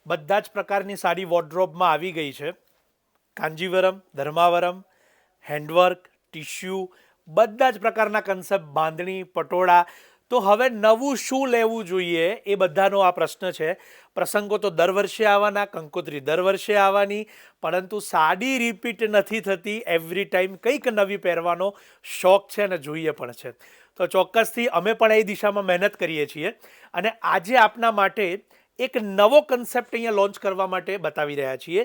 બધા જ પ્રકારની સાડી વોર્ડરોબમાં આવી ગઈ છે. કાંજીવરમ, ધર્માવરમ, હેન્ડવર્ક, ટિશ્યુ, બધા જ પ્રકારના કન્સેપ્ટ, બાંધણી, પટોળા. તો હવે નવું શું લેવું જોઈએ એ બધાનો આ પ્રશ્ન છે. પ્રસંગો તો દર વર્ષે આવવાના, કંકોત્રી દર વર્ષે આવવાની, પરંતુ સાડી રિપીટ નથી થતી. એવરી ટાઈમ કંઈક નવી પહેરવાનો શોખ છે અને જોઈએ પણ છે. તો ચોક્કસથી અમે પણ એ દિશામાં મહેનત કરીએ છીએ અને આજે આપના માટે એક નવો કન્સેપ્ટ અહીંયા લોન્ચ કરવા માટે બતાવી રહ્યા છીએ.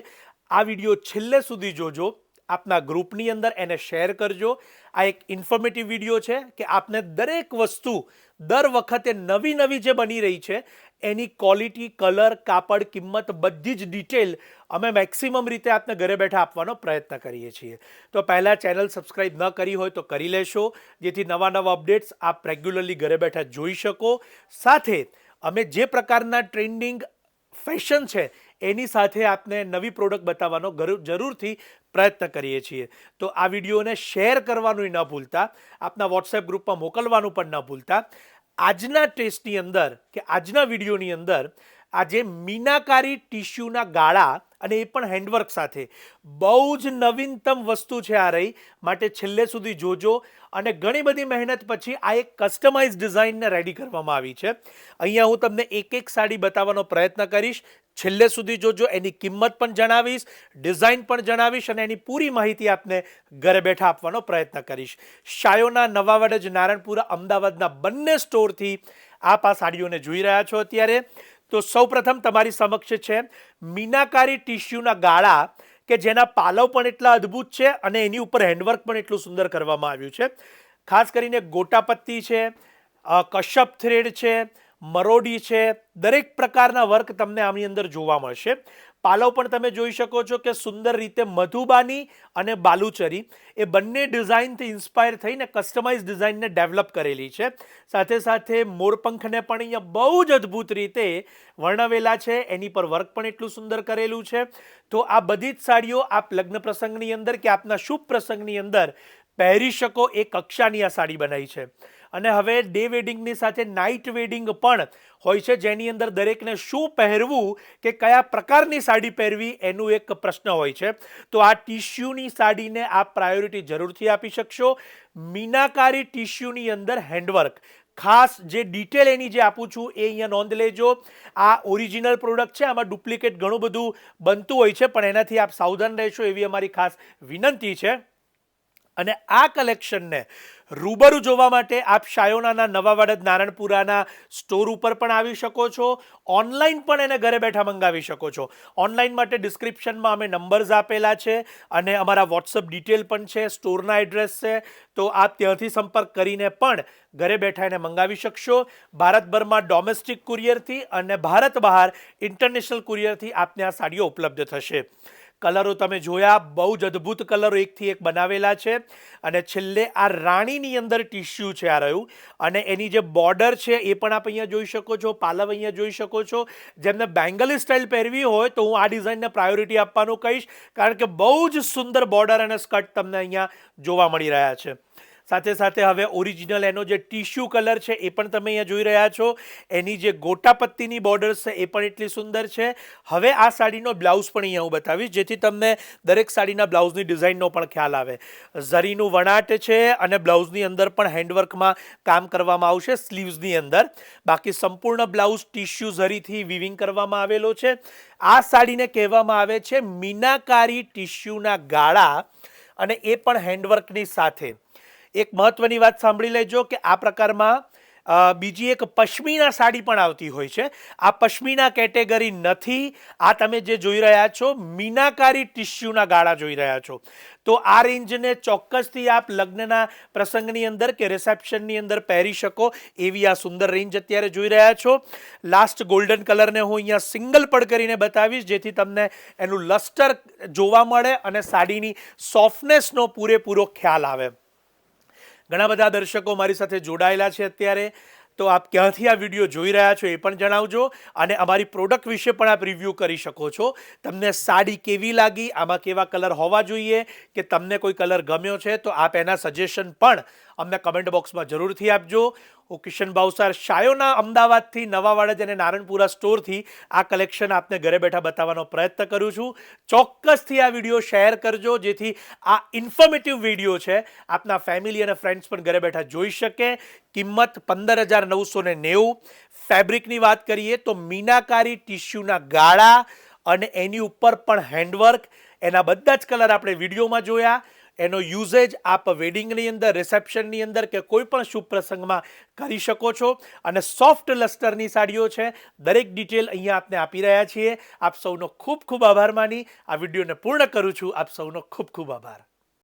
આ વિડીયો છેલ્લે સુધી જોજો, આપના ગ્રુપની અંદર એને શેર કરજો. આ એક ઇન્ફોર્મેટિવ વિડીયો છે કે આપને દરેક વસ્તુ દર વખતે નવી નવી જે બની રહી છે એની ક્વોલિટી, કલર, કાપડ, કિંમત બધી જ ડિટેલ અમે મેક્સિમમ રીતે આપને ઘરે બેઠા આપવાનો પ્રયત્ન કરીએ છીએ. તો પહેલાં ચેનલ સબસ્ક્રાઈબ ન કરી હોય તો કરી લેશો, જેથી નવા નવા અપડેટ્સ આપ રેગ્યુલરલી ઘરે બેઠા જોઈ શકો. સાથે અમે જે પ્રકારના ટ્રેન્ડિંગ ફેશન છે એની સાથે આપને નવી પ્રોડક્ટ બતાવવાનો જરૂરથી પ્રયત્ન કરીએ છીએ. તો આ વિડીયોને શેર કરવાનું ન ભૂલતા, આપના વોટ્સએપ ગ્રુપમાં મોકલવાનું પણ ન ભૂલતા. આજના ટેસ્ટની અંદર કે આજના વિડીયોની અંદર આજે મીનાકારી ટિશ્યુના ગાળા અને એ પણ હેન્ડવર્ક સાથે બહુ જ નવીનતમ વસ્તુ છે આ રહી, માટે છેલ્લે સુધી જોજો. અને ઘણી બધી મહેનત પછી આ એક કસ્ટમાઇઝ ડિઝાઇનને રેડી કરવામાં આવી છે. અહીંયા હું તમને એક એક સાડી બતાવવાનો પ્રયત્ન કરીશ. છેલ્લે સુધી જોજો, એની કિંમત પણ જણાવીશ, ડિઝાઇન પણ જણાવીશ અને એની પૂરી માહિતી આપને ઘરે બેઠા આપવાનો પ્રયત્ન કરીશ. શાયોના, નવાવડજ, નારણપુરા, અમદાવાદના બંને સ્ટોરથી આપ આ સાડીઓને જોઈ રહ્યા છો અત્યારે. તો સૌપ્રથમ તમારી સમક્ષ છે મીનાકારી ટિશ્યુના ગાળા, કે જેના પાલવ પણ એટલા અદ્ભુત છે અને એની ઉપર હેન્ડવર્ક પણ એટલું સુંદર કરવામાં આવ્યું છે. ખાસ કરીને ગોટાપત્તી છે, કશ્યપ થ્રેડ છે, મરોડી છે, દરેક પ્રકારના વર્ક તમને આની અંદર જોવા મળશે. પાલવ પણ તમે જોઈ શકો છો કે સુંદર રીતે મધુબાની અને બાલુચરી એ બંને ડિઝાઇનથી ઇન્સ્પાયર થઈને કસ્ટમાઇઝ ડિઝાઇનને ડેવલપ કરેલી છે. સાથે સાથે મોરપંખને પણ અહીંયા બહુ જ અદ્ભુત રીતે વર્ણવેલા છે, એની પર વર્ક પણ એટલું સુંદર કરેલું છે. તો આ બધી જ સાડીઓ આપ લગ્ન પ્રસંગની અંદર કે આપના શુભ પ્રસંગની અંદર પહેરી શકો એ કક્ષાની આ સાડી બનાવી છે. અને હવે ડે વેડિંગની સાથે નાઇટ વેડિંગ પણ હોય છે, જેની અંદર દરેકને શું પહેરવું કે કયા પ્રકારની સાડી પહેરવી એનું એક પ્રશ્ન હોય છે. તો આ ટિશ્યુની સાડીને આપ પ્રાયોરિટી જરૂરથી આપી શકશો. મીનાકારી ટિશ્યુની અંદર હેન્ડવર્ક, ખાસ જે ડિટેલ એની જે આપું છું એ અહીંયા નોંધ લેજો. આ ઓરિજિનલ પ્રોડક્ટ છે, આમાં ડુપ્લિકેટ ઘણું બધું બનતું હોય છે, પણ એનાથી આપ સાવધાન રહેશો એવી અમારી ખાસ વિનંતી છે. અને આ કલેક્શનને રૂબરૂ જોવા માટે આપ શાયોનાના, નવાવડજ, નારણપુરાના સ્ટોર ઉપર પણ આવી શકો છો. ઓનલાઈન પણ એને ઘરે બેઠા મંગાવી શકો છો. ઓનલાઈન માટે ડિસ્ક્રિપ્શનમાં અમે નંબર્સ આપેલા છે અને અમારા વોટ્સઅપ ડિટેલ પણ છે, સ્ટોરના એડ્રેસ છે. તો આપ ત્યાંથી સંપર્ક કરીને પણ ઘરે બેઠા એને મંગાવી શકશો. ભારતભરમાં ડોમેસ્ટિક કુરિયરથી અને ભારત બહાર ઇન્ટરનેશનલ કુરિયરથી આપને આ સાડીઓ ઉપલબ્ધ થશે. કલરો તમે જોયા, બહુ જ અદ્ભુત કલરો એકથી એક બનાવેલા છે. અને છેલ્લે આ રાણીની અંદર ટિશ્યુ છે આ રહ્યું, અને એની જે બોર્ડર છે એ પણ આપ અહીંયા જોઈ શકો છો, પાલવ અહીંયા જોઈ શકો છો. જેમને બેંગલી સ્ટાઇલ પહેરવી હોય તો હું આ ડિઝાઇનને પ્રાયોરિટી આપવાનું કહીશ, કારણ કે બહુ જ સુંદર બોર્ડર અને સ્કર્ટ તમને અહીંયા જોવા મળી રહ્યા છે. સાથે સાથે હવે ઓરિજિનલ એનો જે ટિશ્યુ કલર છે એ પણ તમે અહીંયા જોઈ રહ્યા છો. એની જે ગોટાપત્તીની બોર્ડર્સ છે એ પણ એટલી સુંદર છે. હવે આ સાડીનો બ્લાઉઝ પણ અહીંયા હું બતાવીશ, જેથી તમને દરેક સાડીના બ્લાઉઝની ડિઝાઇનનો પણ ખ્યાલ આવે. ઝરીનું વણાટ છે અને બ્લાઉઝની અંદર પણ હેન્ડવર્કમાં કામ કરવામાં આવશે સ્લીવ્સની અંદર. બાકી સંપૂર્ણ બ્લાઉઝ ટિશ્યુ ઝરીથી વિવિંગ કરવામાં આવેલો છે. આ સાડીને કહેવામાં આવે છે મીનાકારી ટિશ્યુના ગાળા, અને એ પણ હેન્ડવર્કની સાથે. એક મહત્વની વાત સાંભળી લેજો કે આ પ્રકારમાં બીજી એક પશ્મિના સાડી પણ આવતી હોય છે. આ પશ્મિના કેટેગરી નથી. આ તમે જે જોઈ રહ્યા છો મીનાકારી ટિશ્યુના ગાળા જોઈ રહ્યા છો. તો આ રેન્જને ચોક્કસથી આપ લગ્નના પ્રસંગની અંદર કે રિસેપ્શનની અંદર પહેરી શકો એવી આ સુંદર રેન્જ અત્યારે જોઈ રહ્યા છો. લાસ્ટ ગોલ્ડન કલરને હું અહીંયા સિંગલ પડ કરીને બતાવીશ, જેથી તમને એનું લસ્ટર જોવા મળે અને સાડીની સોફ્ટનેસનો પૂરેપૂરો ખ્યાલ આવે. ઘણા બધા દર્શકો મારી સાથે જોડાયેલા છે અત્યારે, તો આપ ક્યાંથી આ વિડીયો જોઈ રહ્યા છો એ પણ જણાવજો. અને અમારી પ્રોડક્ટ વિશે પણ આપ રિવ્યૂ કરી શકો છો. તમને સાડી કેવી લાગી, આમાં કેવા કલર હોવા જોઈએ, કે તમને કોઈ કલર ગમ્યો છે તો આપ એના સજેશન પણ અમને કમેન્ટ બોક્સમાં જરૂરથી આપજો. હું કિશન ભાવસાર શાયોના અમદાવાદથી નવાવાડજ અને નારણપુરા સ્ટોરથી આ કલેક્શન આપને ઘરે બેઠા બતાવવાનો પ્રયત્ન કરું છું. ચોક્કસથી આ વિડીયો શેર કરજો જેથી આ ઇન્ફોર્મેટિવ વિડીયો છે આપના ફેમિલી અને ફ્રેન્ડ્સ પણ ઘરે બેઠા જોઈ શકે. કિંમત 15,990. ફેબ્રિકની વાત કરીએ તો મીનાકારી ટિશ્યુના ગાળા અને એની ઉપર પણ હેન્ડવર્ક, એના બધા જ કલર આપણે વિડીયોમાં જોયા. એનો યુઝેજ આપ વેડિંગની અંદર, રિસેપ્શનની અંદર કે કોઈ પણ શુભ પ્રસંગમાં કરી શકો છો. અને સોફ્ટ લસ્ટરની સાડીઓ છે. દરેક ડિટેલ અહીંયા આપને આપી રહ્યા છીએ. આપ સૌનો ખૂબ ખૂબ આભાર માની આ વિડીયોને પૂર્ણ કરું છું. આપ સૌનો ખૂબ ખૂબ આભાર.